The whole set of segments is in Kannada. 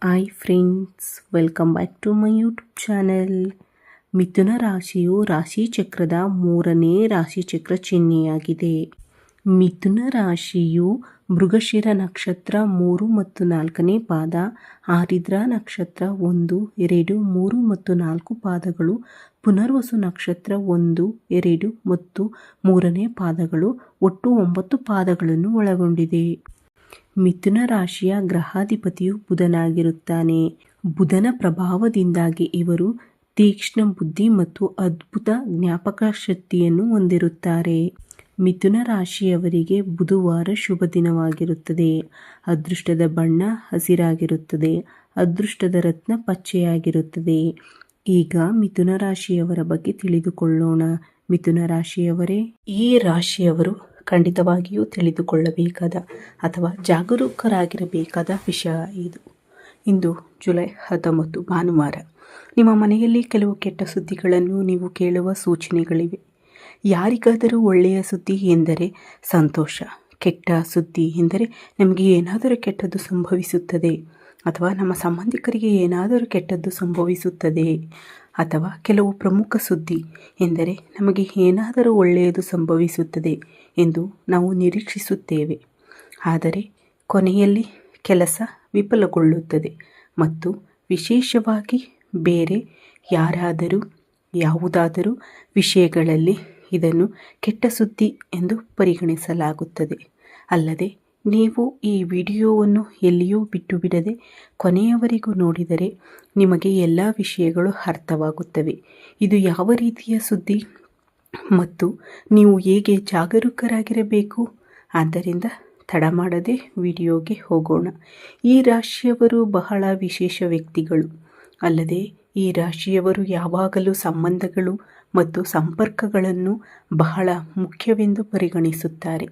Hi friends, welcome back to my YouTube channel. ಮಿಥುನ ರಾಶಿಯು ರಾಶಿಚಕ್ರದ 3ನೇ ರಾಶಿಚಕ್ರ ಚಿಹ್ನೆಯಾಗಿದೆ. ಮಿಥುನ ರಾಶಿಯು ಮೃಗಶಿರ ನಕ್ಷತ್ರ 3 ಮತ್ತು 4ನೇ ಪಾದ, ಆರಿದ್ರ ನಕ್ಷತ್ರ 1, 2, 3 ಮತ್ತು 4 ಪಾದಗಳು, ಪುನರ್ವಸು ನಕ್ಷತ್ರ 1, 2 ಮತ್ತು 3ನೇ ಪಾದಗಳು, ಒಟ್ಟು 9 ಪಾದಗಳನ್ನು ಒಳಗೊಂಡಿದೆ. ಮಿಥುನ ರಾಶಿಯ ಗ್ರಹಾಧಿಪತಿಯು ಬುಧನಾಗಿರುತ್ತಾನೆ. ಬುಧನ ಪ್ರಭಾವದಿಂದಾಗಿ ಇವರು ತೀಕ್ಷ್ಣ ಬುದ್ಧಿ ಮತ್ತು ಅದ್ಭುತ ಜ್ಞಾಪಕ ಶಕ್ತಿಯನ್ನು ಹೊಂದಿರುತ್ತಾರೆ. ಮಿಥುನ ರಾಶಿಯವರಿಗೆ ಬುಧವಾರ ಶುಭ ದಿನವಾಗಿರುತ್ತದೆ. ಅದೃಷ್ಟದ ಬಣ್ಣ ಹಸಿರಾಗಿರುತ್ತದೆ. ಅದೃಷ್ಟದ ರತ್ನ ಪಚ್ಚೆಯಾಗಿರುತ್ತದೆ. ಈಗ ಮಿಥುನ ರಾಶಿಯವರ ಬಗ್ಗೆ ತಿಳಿದುಕೊಳ್ಳೋಣ. ಮಿಥುನ ರಾಶಿಯವರೇ, ಈ ರಾಶಿಯವರು ಖಂಡಿತವಾಗಿಯೂ ತಿಳಿದುಕೊಳ್ಳಬೇಕಾದ ಅಥವಾ ಜಾಗರೂಕರಾಗಿರಬೇಕಾದ ವಿಷಯ ಇದು. ಇಂದು ಜುಲೈ 19 ಭಾನುವಾರ. ನಿಮ್ಮ ಮನೆಯಲ್ಲಿ ಕೆಲವು ಕೆಟ್ಟ ಸುದ್ದಿಗಳನ್ನು ನೀವು ಕೇಳುವ ಸೂಚನೆಗಳಿವೆ. ಯಾರಿಗಾದರೂ ಒಳ್ಳೆಯ ಸುದ್ದಿ ಎಂದರೆ ಸಂತೋಷ, ಕೆಟ್ಟ ಸುದ್ದಿ ಎಂದರೆ ನಮಗೆ ಏನಾದರೂ ಕೆಟ್ಟದ್ದು ಸಂಭವಿಸುತ್ತದೆ ಅಥವಾ ನಮ್ಮ ಸಂಬಂಧಿಕರಿಗೆ ಏನಾದರೂ ಕೆಟ್ಟದ್ದು ಸಂಭವಿಸುತ್ತದೆ, ಅಥವಾ ಕೆಲವು ಪ್ರಮುಖ ಸುದ್ದಿ ಎಂದರೆ ನಮಗೆ ಏನಾದರೂ ಒಳ್ಳೆಯದು ಸಂಭವಿಸುತ್ತದೆ ಎಂದು ನಾವು ನಿರೀಕ್ಷಿಸುತ್ತೇವೆ. ಆದರೆ ಕೊನೆಯಲ್ಲಿ ಕೆಲಸ ವಿಫಲಗೊಳ್ಳುತ್ತದೆ ಮತ್ತು ವಿಶೇಷವಾಗಿ ಬೇರೆ ಯಾರಾದರೂ ಯಾವುದಾದರೂ ವಿಷಯಗಳಲ್ಲಿ ಇದನ್ನು ಕೆಟ್ಟ ಸುದ್ದಿ ಎಂದು ಪರಿಗಣಿಸಲಾಗುತ್ತದೆ. ಅಲ್ಲದೆ ನೀವು ಈ ವಿಡಿಯೋವನ್ನು ಎಲ್ಲಿಯೂ ಬಿಟ್ಟು ಬಿಡದೆ ಕೊನೆಯವರೆಗೂ ನೋಡಿದರೆ ನಿಮಗೆ ಎಲ್ಲ ವಿಷಯಗಳು ಅರ್ಥವಾಗುತ್ತವೆ. ಇದು ಯಾವ ರೀತಿಯ ಸುದ್ದಿ ಮತ್ತು ನೀವು ಹೇಗೆ ಜಾಗರೂಕರಾಗಿರಬೇಕು. ಆದ್ದರಿಂದ ತಡ ಮಾಡದೆ ವಿಡಿಯೋಗೆ ಹೋಗೋಣ. ಈ ರಾಶಿಯವರು ಬಹಳ ವಿಶೇಷ ವ್ಯಕ್ತಿಗಳು. ಅಲ್ಲದೆ ಈ ರಾಶಿಯವರು ಯಾವಾಗಲೂ ಸಂಬಂಧಗಳು ಮತ್ತು ಸಂಪರ್ಕಗಳನ್ನು ಬಹಳ ಮುಖ್ಯವೆಂದು ಪರಿಗಣಿಸುತ್ತಾರೆ.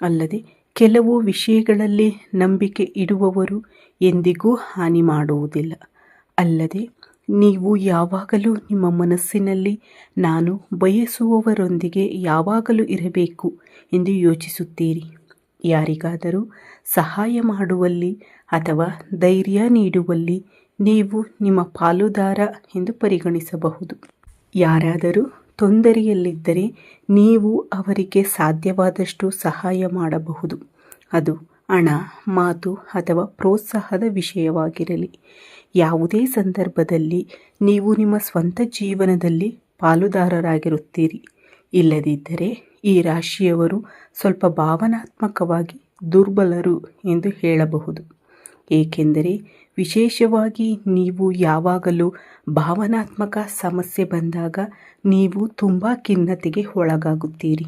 ಅಲ್ಲದೆ ಕೆಲವು ವಿಷಯಗಳಲ್ಲಿ ನಂಬಿಕೆ ಇಡುವವರು ಎಂದಿಗೂ ಹಾನಿ ಮಾಡುವುದಿಲ್ಲ. ಅಲ್ಲದೆ ನೀವು ಯಾವಾಗಲೂ ನಿಮ್ಮ ಮನಸ್ಸಿನಲ್ಲಿ ನಾನು ಬಯಸುವವರೊಂದಿಗೆ ಯಾವಾಗಲೂ ಇರಬೇಕು ಎಂದು ಯೋಚಿಸುತ್ತೀರಿ. ಯಾರಿಗಾದರೂ ಸಹಾಯ ಮಾಡುವಲ್ಲಿ ಅಥವಾ ಧೈರ್ಯ ನೀಡುವಲ್ಲಿ ನೀವು ನಿಮ್ಮ ಪಾಲುದಾರ ಎಂದು ಪರಿಗಣಿಸಬಹುದು. ಯಾರಾದರೂ ತೊಂದರೆಯಲ್ಲಿದ್ದರೆ ನೀವು ಅವರಿಗೆ ಸಾಧ್ಯವಾದಷ್ಟು ಸಹಾಯ ಮಾಡಬಹುದು. ಅದು ಹಣ, ಮಾತು ಅಥವಾ ಪ್ರೋತ್ಸಾಹದ ವಿಷಯವಾಗಿರಲಿ. ಯಾವುದೇ ಸಂದರ್ಭದಲ್ಲಿ ನೀವು ನಿಮ್ಮ ಸ್ವಂತ ಜೀವನದಲ್ಲಿ ಪಾಲುದಾರರಾಗಿರುತ್ತೀರಿ. ಇಲ್ಲದಿದ್ದರೆ ಈ ರಾಶಿಯವರು ಸ್ವಲ್ಪ ಭಾವನಾತ್ಮಕವಾಗಿ ದುರ್ಬಲರು ಎಂದು ಹೇಳಬಹುದು. ಏಕೆಂದರೆ ವಿಶೇಷವಾಗಿ ನೀವು ಯಾವಾಗಲೂ ಭಾವನಾತ್ಮಕ ಸಮಸ್ಯೆ ಬಂದಾಗ ನೀವು ತುಂಬ ಖಿನ್ನತೆಗೆ ಒಳಗಾಗುತ್ತೀರಿ.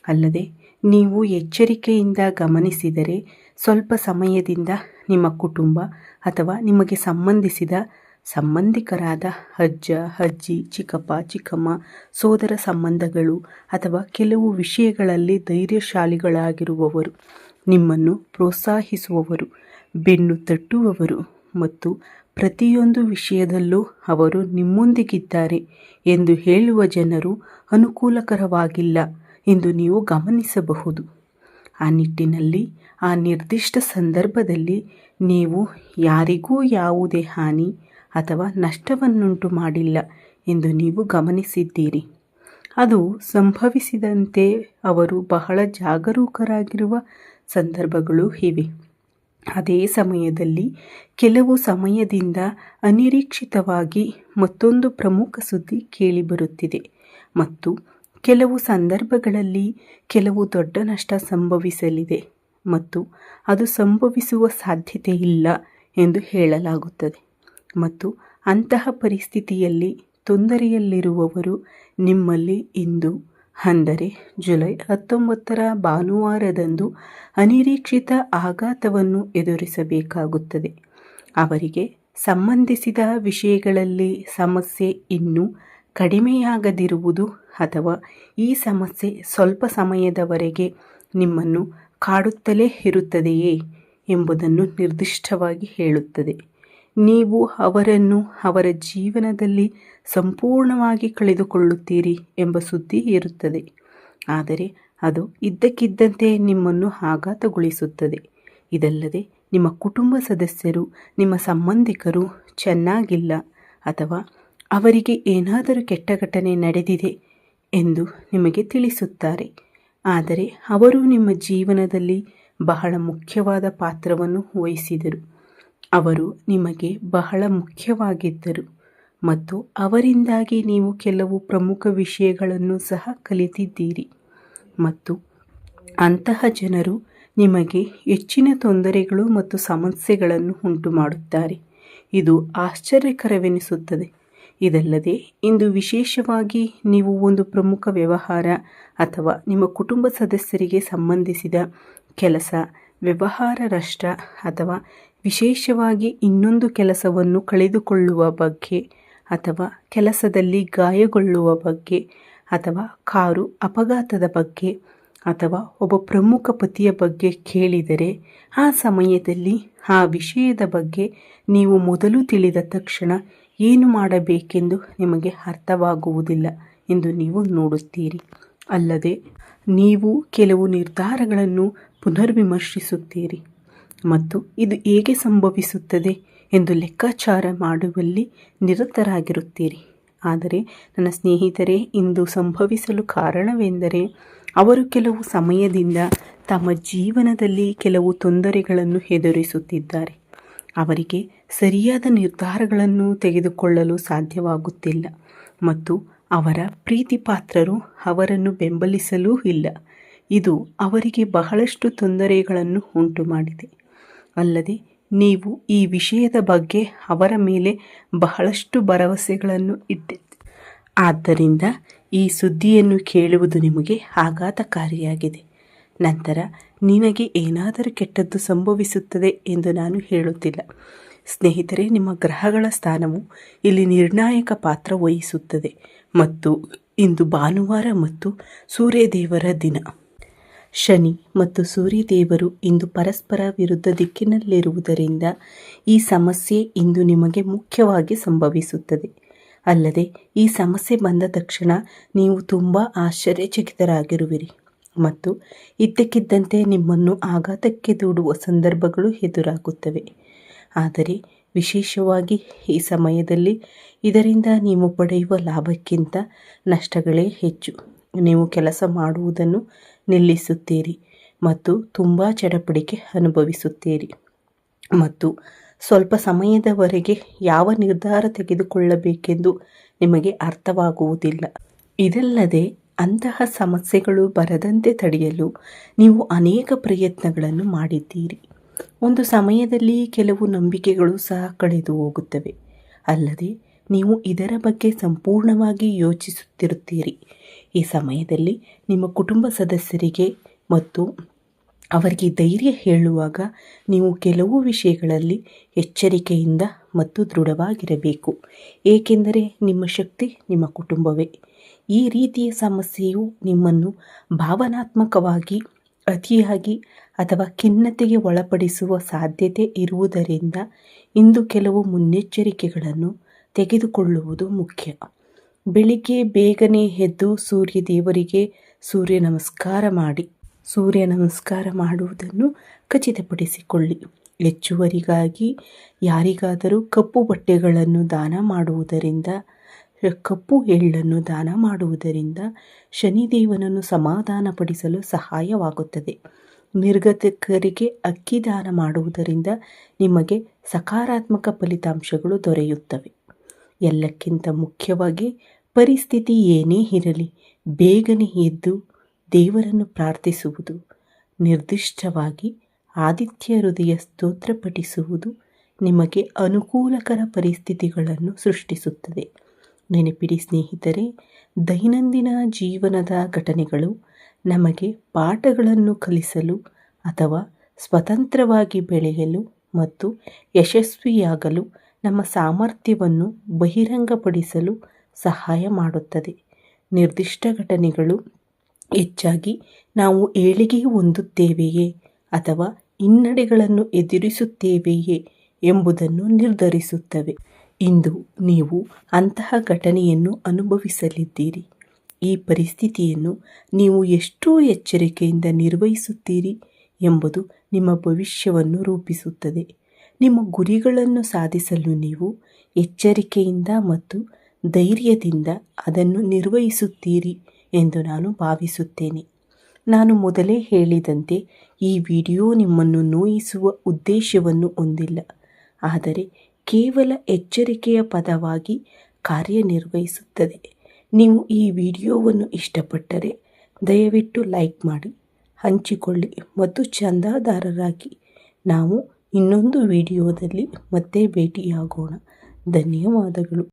ಅಲ್ಲದೆ ನೀವು ಎಚ್ಚರಿಕೆಯಿಂದ ಗಮನಿಸಿದರೆ ಸ್ವಲ್ಪ ಸಮಯದಿಂದ ನಿಮ್ಮ ಕುಟುಂಬ ಅಥವಾ ನಿಮಗೆ ಸಂಬಂಧಿಸಿದ ಸಂಬಂಧಿಕರಾದ ಅಜ್ಜ, ಅಜ್ಜಿ, ಚಿಕ್ಕಪ್ಪ, ಚಿಕ್ಕಮ್ಮ, ಸೋದರ ಸಂಬಂಧಗಳು ಅಥವಾ ಕೆಲವು ವಿಷಯಗಳಲ್ಲಿ ಧೈರ್ಯಶಾಲಿಗಳಾಗಿರುವವರು, ನಿಮ್ಮನ್ನು ಪ್ರೋತ್ಸಾಹಿಸುವವರು, ಬೆನ್ನು ತಟ್ಟುವವರು ಮತ್ತು ಪ್ರತಿಯೊಂದು ವಿಷಯದಲ್ಲೂ ಅವರು ನಿಮ್ಮೊಂದಿಗಿದ್ದಾರೆ ಎಂದು ಹೇಳುವ ಜನರು ಅನುಕೂಲಕರವಾಗಿಲ್ಲ ಎಂದು ನೀವು ಗಮನಿಸಬಹುದು. ಆ ನಿಟ್ಟಿನಲ್ಲಿ ಆ ನಿರ್ದಿಷ್ಟ ಸಂದರ್ಭದಲ್ಲಿ ನೀವು ಯಾರಿಗೂ ಯಾವುದೇ ಹಾನಿ ಅಥವಾ ನಷ್ಟವನ್ನುಂಟು ಮಾಡಿಲ್ಲ ಎಂದು ನೀವು ಗಮನಿಸಿದ್ದೀರಿ. ಅದು ಸಂಭವಿಸಿದಂತೆ ಅವರು ಬಹಳ ಜಾಗರೂಕರಾಗಿರುವ ಸಂದರ್ಭಗಳು ಇವೆ. ಅದೇ ಸಮಯದಲ್ಲಿ ಕೆಲವು ಸಮಯದಿಂದ ಅನಿರೀಕ್ಷಿತವಾಗಿ ಮತ್ತೊಂದು ಪ್ರಮುಖ ಸುದ್ದಿ ಕೇಳಿಬರುತ್ತಿದೆ ಮತ್ತು ಕೆಲವು ಸಂದರ್ಭಗಳಲ್ಲಿ ಕೆಲವು ದೊಡ್ಡ ನಷ್ಟ ಸಂಭವಿಸಲಿದೆ ಮತ್ತು ಅದು ಸಂಭವಿಸುವ ಸಾಧ್ಯತೆ ಇಲ್ಲ ಎಂದು ಹೇಳಲಾಗುತ್ತದೆ. ಮತ್ತು ಅಂತಹ ಪರಿಸ್ಥಿತಿಯಲ್ಲಿ ತೊಂದರೆಯಲ್ಲಿರುವವರು ನಿಮ್ಮಲ್ಲಿ ಇಂದು ಅಂದರೆ ಜುಲೈ 19 ಭಾನುವಾರದಂದು ಅನಿರೀಕ್ಷಿತ ಆಘಾತವನ್ನು ಎದುರಿಸಬೇಕಾಗುತ್ತದೆ. ಅವರಿಗೆ ಸಂಬಂಧಿಸಿದ ವಿಷಯಗಳಲ್ಲಿ ಸಮಸ್ಯೆ ಇನ್ನೂ ಕಡಿಮೆಯಾಗದಿರುವುದು ಅಥವಾ ಈ ಸಮಸ್ಯೆ ಸ್ವಲ್ಪ ಸಮಯದವರೆಗೆ ನಿಮ್ಮನ್ನು ಕಾಡುತ್ತಲೇ ಇರುತ್ತದೆಯೇ ಎಂಬುದನ್ನು ನಿರ್ದಿಷ್ಟವಾಗಿ ಹೇಳುತ್ತದೆ. ನೀವು ಅವರನ್ನು ಅವರ ಜೀವನದಲ್ಲಿ ಸಂಪೂರ್ಣವಾಗಿ ಕಳೆದುಕೊಳ್ಳುತ್ತೀರಿ ಎಂಬ ಸುದ್ದಿ ಇರುತ್ತದೆ. ಆದರೆ ಅದು ಇದ್ದಕ್ಕಿದ್ದಂತೆ ನಿಮ್ಮನ್ನು ಆಘಾತಗೊಳಿಸುತ್ತದೆ. ಇದಲ್ಲದೆ ನಿಮ್ಮ ಕುಟುಂಬ ಸದಸ್ಯರು, ನಿಮ್ಮ ಸಂಬಂಧಿಕರು ಚೆನ್ನಾಗಿಲ್ಲ ಅಥವಾ ಅವರಿಗೆ ಏನಾದರೂ ಕೆಟ್ಟ ಘಟನೆ ನಡೆದಿದೆ ಎಂದು ನಿಮಗೆ ತಿಳಿಸುತ್ತಾರೆ. ಆದರೆ ಅವರು ನಿಮ್ಮ ಜೀವನದಲ್ಲಿ ಬಹಳ ಮುಖ್ಯವಾದ ಪಾತ್ರವನ್ನು ವಹಿಸಿದರು. ಅವರು ನಿಮಗೆ ಬಹಳ ಮುಖ್ಯವಾಗಿದ್ದರು ಮತ್ತು ಅವರಿಂದಾಗಿ ನೀವು ಕೆಲವು ಪ್ರಮುಖ ವಿಷಯಗಳನ್ನು ಸಹ ಕಲಿತಿದ್ದೀರಿ ಮತ್ತು ಅಂತಹ ಜನರು ನಿಮಗೆ ಹೆಚ್ಚಿನ ತೊಂದರೆಗಳು ಮತ್ತು ಸಮಸ್ಯೆಗಳನ್ನು ಉಂಟು ಮಾಡುತ್ತಾರೆ. ಇದು ಆಶ್ಚರ್ಯಕರವೆನಿಸುತ್ತದೆ. ಇದಲ್ಲದೆ ಇಂದು ವಿಶೇಷವಾಗಿ ನೀವು ಒಂದು ಪ್ರಮುಖ ವ್ಯವಹಾರ ಅಥವಾ ನಿಮ್ಮ ಕುಟುಂಬ ಸದಸ್ಯರಿಗೆ ಸಂಬಂಧಿಸಿದ ಕೆಲಸ, ವ್ಯವಹಾರ ನಷ್ಟ ಅಥವಾ ವಿಶೇಷವಾಗಿ ಇನ್ನೊಂದು ಕೆಲಸವನ್ನು ಕಳೆದುಕೊಳ್ಳುವ ಬಗ್ಗೆ ಅಥವಾ ಕೆಲಸದಲ್ಲಿ ಗಾಯಗೊಳ್ಳುವ ಬಗ್ಗೆ ಅಥವಾ ಕಾರು ಅಪಘಾತದ ಬಗ್ಗೆ ಅಥವಾ ಒಬ್ಬ ಪ್ರಮುಖ ಪತಿಯ ಬಗ್ಗೆ ಕೇಳಿದರೆ ಆ ಸಮಯದಲ್ಲಿ ಆ ವಿಷಯದ ಬಗ್ಗೆ ನೀವು ಮೊದಲು ತಿಳಿದ ತಕ್ಷಣ ಏನು ಮಾಡಬೇಕೆಂದು ನಿಮಗೆ ಅರ್ಥವಾಗುವುದಿಲ್ಲ ಎಂದು ನೀವು ನೋಡುತ್ತೀರಿ. ಅಲ್ಲದೆ ನೀವು ಕೆಲವು ನಿರ್ಧಾರಗಳನ್ನು ಪುನರ್ವಿಮರ್ಶಿಸುತ್ತೀರಿ ಮತ್ತು ಇದು ಹೇಗೆ ಸಂಭವಿಸುತ್ತದೆ ಎಂದು ಲೆಕ್ಕಾಚಾರ ಮಾಡುವಲ್ಲಿ ನಿರತರಾಗಿರುತ್ತೀರಿ. ಆದರೆ ನನ್ನ ಸ್ನೇಹಿತರೆ, ಇಂದು ಸಂಭವಿಸಲು ಕಾರಣವೆಂದರೆ ಅವರು ಕೆಲವು ಸಮಯದಿಂದ ತಮ್ಮ ಜೀವನದಲ್ಲಿ ಕೆಲವು ತೊಂದರೆಗಳನ್ನು ಎದುರಿಸುತ್ತಿದ್ದಾರೆ. ಅವರಿಗೆ ಸರಿಯಾದ ನಿರ್ಧಾರಗಳನ್ನು ತೆಗೆದುಕೊಳ್ಳಲು ಸಾಧ್ಯವಾಗುತ್ತಿಲ್ಲ ಮತ್ತು ಅವರ ಪ್ರೀತಿಪಾತ್ರರು ಅವರನ್ನು ಬೆಂಬಲಿಸಲೂ ಇಲ್ಲ. ಇದು ಅವರಿಗೆ ಬಹಳಷ್ಟು ತೊಂದರೆಗಳನ್ನು ಉಂಟು ಮಾಡಿದೆ. ಅಲ್ಲದೆ ನೀವು ಈ ವಿಷಯದ ಬಗ್ಗೆ ಅವರ ಮೇಲೆ ಬಹಳಷ್ಟು ಭರವಸೆಗಳನ್ನು ಇಟ್ಟಿದ್ದೀರಿ. ಆದ್ದರಿಂದ ಈ ಸುದ್ದಿಯನ್ನು ಕೇಳುವುದು ನಿಮಗೆ ಆಘಾತಕಾರಿಯಾಗಿದೆ. ನಂತರ ನಿನಗೆ ಏನಾದರೂ ಕೆಟ್ಟದ್ದು ಸಂಭವಿಸುತ್ತದೆ ಎಂದು ನಾನು ಹೇಳುತ್ತಿಲ್ಲ. ಸ್ನೇಹಿತರೆ, ನಿಮ್ಮ ಗ್ರಹಗಳ ಸ್ಥಾನವು ಇಲ್ಲಿ ನಿರ್ಣಾಯಕ ಪಾತ್ರ ವಹಿಸುತ್ತದೆ ಮತ್ತು ಇಂದು ಭಾನುವಾರ ಮತ್ತು ಸೂರ್ಯದೇವರ ದಿನ. ಶನಿ ಮತ್ತು ಸೂರ್ಯದೇವರು ಇಂದು ಪರಸ್ಪರ ವಿರುದ್ಧ ದಿಕ್ಕಿನಲ್ಲಿರುವುದರಿಂದ ಈ ಸಮಸ್ಯೆ ಇಂದು ನಿಮಗೆ ಮುಖ್ಯವಾಗಿ ಸಂಭವಿಸುತ್ತದೆ. ಅಲ್ಲದೆ ಈ ಸಮಸ್ಯೆ ಬಂದ ತಕ್ಷಣ ನೀವು ತುಂಬ ಆಶ್ಚರ್ಯಚಕಿತರಾಗಿರುವಿರಿ ಮತ್ತು ಇದ್ದಕ್ಕಿದ್ದಂತೆ ನಿಮ್ಮನ್ನು ಆಘಾತಕ್ಕೆ ದೂಡುವ ಸಂದರ್ಭಗಳು ಎದುರಾಗುತ್ತವೆ. ಆದರೆ ವಿಶೇಷವಾಗಿ ಈ ಸಮಯದಲ್ಲಿ ಇದರಿಂದ ನೀವು ಪಡೆಯುವ ಲಾಭಕ್ಕಿಂತ ನಷ್ಟಗಳೇ ಹೆಚ್ಚು. ನೀವು ಕೆಲಸ ಮಾಡುವುದನ್ನು ನಿಲ್ಲಿಸುತ್ತೀರಿ ಮತ್ತು ತುಂಬ ಚಡಪಡಿಕೆ ಅನುಭವಿಸುತ್ತೀರಿ ಮತ್ತು ಸ್ವಲ್ಪ ಸಮಯದವರೆಗೆ ಯಾವ ನಿರ್ಧಾರ ತೆಗೆದುಕೊಳ್ಳಬೇಕೆಂದು ನಿಮಗೆ ಅರ್ಥವಾಗುವುದಿಲ್ಲ. ಇದಲ್ಲದೆ ಅಂತಹ ಸಮಸ್ಯೆಗಳು ಬರದಂತೆ ತಡೆಯಲು ನೀವು ಅನೇಕ ಪ್ರಯತ್ನಗಳನ್ನು ಮಾಡಿದ್ದೀರಿ. ಒಂದು ಸಮಯದಲ್ಲಿ ಕೆಲವು ನಂಬಿಕೆಗಳು ಸಹ ಕಳೆದು ಹೋಗುತ್ತವೆ. ಅಲ್ಲದೆ ನೀವು ಇದರ ಬಗ್ಗೆ ಸಂಪೂರ್ಣವಾಗಿ ಯೋಚಿಸುತ್ತಿರುತ್ತೀರಿ. ಈ ಸಮಯದಲ್ಲಿ ನಿಮ್ಮ ಕುಟುಂಬ ಸದಸ್ಯರಿಗೆ ಮತ್ತು ಅವರಿಗೆ ಧೈರ್ಯ ಹೇಳುವಾಗ ನೀವು ಕೆಲವು ವಿಷಯಗಳಲ್ಲಿ ಎಚ್ಚರಿಕೆಯಿಂದ ಮತ್ತು ದೃಢವಾಗಿರಬೇಕು. ಏಕೆಂದರೆ ನಿಮ್ಮ ಶಕ್ತಿ ನಿಮ್ಮ ಕುಟುಂಬವೇ. ಈ ರೀತಿಯ ಸಮಸ್ಯೆಯು ನಿಮ್ಮನ್ನು ಭಾವನಾತ್ಮಕವಾಗಿ ಅತಿಯಾಗಿ ಅಥವಾ ಖಿನ್ನತೆಗೆ ಒಳಪಡಿಸುವ ಸಾಧ್ಯತೆ ಇರುವುದರಿಂದ ಇಂದು ಕೆಲವು ಮುನ್ನೆಚ್ಚರಿಕೆಗಳನ್ನು ತೆಗೆದುಕೊಳ್ಳುವುದು ಮುಖ್ಯ. ಬೆಳಿಗ್ಗೆ ಬೇಗನೆ ಎದ್ದು ಸೂರ್ಯದೇವರಿಗೆ ಸೂರ್ಯ ನಮಸ್ಕಾರ ಮಾಡುವುದನ್ನು ಖಚಿತಪಡಿಸಿಕೊಳ್ಳಿ. ಹೆಚ್ಚುವರಿಗಾಗಿ ಯಾರಿಗಾದರೂ ಕಪ್ಪು ಬಟ್ಟೆಗಳನ್ನು ದಾನ ಮಾಡುವುದರಿಂದ, ಕಪ್ಪು ಎಳ್ಳನ್ನು ದಾನ ಮಾಡುವುದರಿಂದ ಶನಿದೇವನನ್ನು ಸಮಾಧಾನಪಡಿಸಲು ಸಹಾಯವಾಗುತ್ತದೆ. ನಿರ್ಗತಿಕರಿಗೆ ಅಕ್ಕಿ ದಾನ ಮಾಡುವುದರಿಂದ ನಿಮಗೆ ಸಕಾರಾತ್ಮಕ ಫಲಿತಾಂಶಗಳು ದೊರೆಯುತ್ತವೆ. ಎಲ್ಲಕ್ಕಿಂತ ಮುಖ್ಯವಾಗಿ ಪರಿಸ್ಥಿತಿ ಏನೇ ಇರಲಿ, ಬೇಗನೆ ಎದ್ದು ದೇವರನ್ನು ಪ್ರಾರ್ಥಿಸುವುದು, ನಿರ್ದಿಷ್ಟವಾಗಿ ಆದಿತ್ಯ ಹೃದಯ ಸ್ತೋತ್ರ ಪಠಿಸುವುದು ನಿಮಗೆ ಅನುಕೂಲಕರ ಪರಿಸ್ಥಿತಿಗಳನ್ನು ಸೃಷ್ಟಿಸುತ್ತದೆ. ನೆನಪಿಡಿ ಸ್ನೇಹಿತರೆ, ದೈನಂದಿನ ಜೀವನದ ಘಟನೆಗಳು ನಮಗೆ ಪಾಠಗಳನ್ನು ಕಲಿಸಲು ಅಥವಾ ಸ್ವತಂತ್ರವಾಗಿ ಬೆಳೆಯಲು ಮತ್ತು ಯಶಸ್ವಿಯಾಗಲು ನಮ್ಮ ಸಾಮರ್ಥ್ಯವನ್ನು ಬಹಿರಂಗಪಡಿಸಲು ಸಹಾಯ ಮಾಡುತ್ತದೆ. ನಿರ್ದಿಷ್ಟ ಘಟನೆಗಳು ಹೆಚ್ಚಾಗಿ ನಾವು ಏಳಿಗೆ ಹೊಂದುತ್ತೇವೆಯೇ ಅಥವಾ ಹಿನ್ನಡೆಗಳನ್ನು ಎದುರಿಸುತ್ತೇವೆಯೇ ಎಂಬುದನ್ನು ನಿರ್ಧರಿಸುತ್ತವೆ. ಇಂದು ನೀವು ಅಂತಹ ಘಟನೆಯನ್ನು ಅನುಭವಿಸಲಿದ್ದೀರಿ. ಈ ಪರಿಸ್ಥಿತಿಯನ್ನು ನೀವು ಎಷ್ಟು ಎಚ್ಚರಿಕೆಯಿಂದ ನಿರ್ವಹಿಸುತ್ತೀರಿ ಎಂಬುದು ನಿಮ್ಮ ಭವಿಷ್ಯವನ್ನು ರೂಪಿಸುತ್ತದೆ. ನಿಮ್ಮ ಗುರಿಗಳನ್ನು ಸಾಧಿಸಲು ನೀವು ಎಚ್ಚರಿಕೆಯಿಂದ ಮತ್ತು ಧೈರ್ಯದಿಂದ ಅದನ್ನು ನಿರ್ವಹಿಸುತ್ತೀರಿ ಎಂದು ನಾನು ಭಾವಿಸುತ್ತೇನೆ. ನಾನು ಮೊದಲೇ ಹೇಳಿದಂತೆ ಈ ವಿಡಿಯೋ ನಿಮ್ಮನ್ನು ನೋಯಿಸುವ ಉದ್ದೇಶವನ್ನು ಹೊಂದಿಲ್ಲ, ಆದರೆ ಕೇವಲ ಎಚ್ಚರಿಕೆಯ ಪದವಾಗಿ ಕಾರ್ಯನಿರ್ವಹಿಸುತ್ತದೆ. ನೀವು ಈ ವಿಡಿಯೋವನ್ನು ಇಷ್ಟಪಟ್ಟರೆ ದಯವಿಟ್ಟು ಲೈಕ್ ಮಾಡಿ, ಹಂಚಿಕೊಳ್ಳಿ ಮತ್ತು ಚಂದಾದಾರರಾಗಿ. ನಾವು ಇನ್ನೊಂದು ವಿಡಿಯೋದಲ್ಲಿ ಮತ್ತೆ ಭೇಟಿಯಾಗೋಣ. ಧನ್ಯವಾದಗಳು.